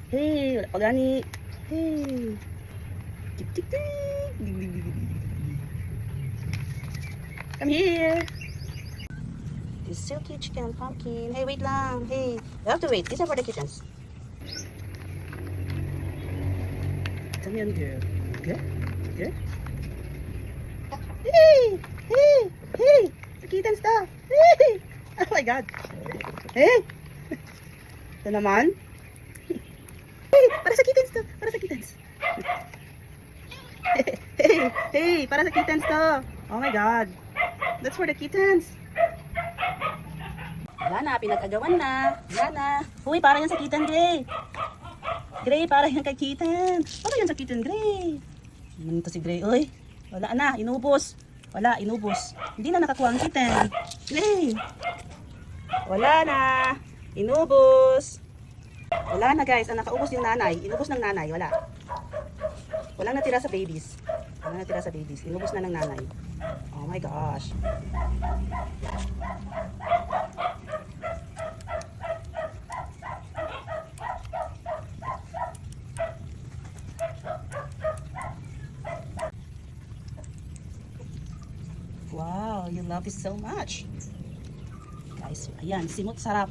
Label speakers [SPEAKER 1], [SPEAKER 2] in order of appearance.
[SPEAKER 1] Hey, wala pa gani. Hey. Tik tik tik. Come here. This silky chicken pumpkin. Hey, wait lang. Hey, you have to wait. These are for the kittens. Come here, girl. Good? Good? Hey! Hey! Hey! Sa kittens to. Hey! Oh my God. Hey! Ito naman. Hey! Para sa kittens to. Para sa kittens. Hey! Hey! Para sa kittens to. Oh my God. That's for the kittens. Wala na, pinag-agawan na. Wala na. Uy, para yan sa kitten, Gray. Gray, para yan kay kitten. Para yan sa kitten, Gray. Ito si Gray. Uy, wala na, inubos. Wala, inubos. Hindi na nakakuha ang kitten. Gray. Wala na. Inubos. Wala na guys, ang nakaubos yung nanay. Inubos ng nanay, wala. Walang natira sa babies. Walang natira sa babies. Inubos na ng nanay. Oh my gosh. Wow, you love it so much. Guys, ayan, simot sarap.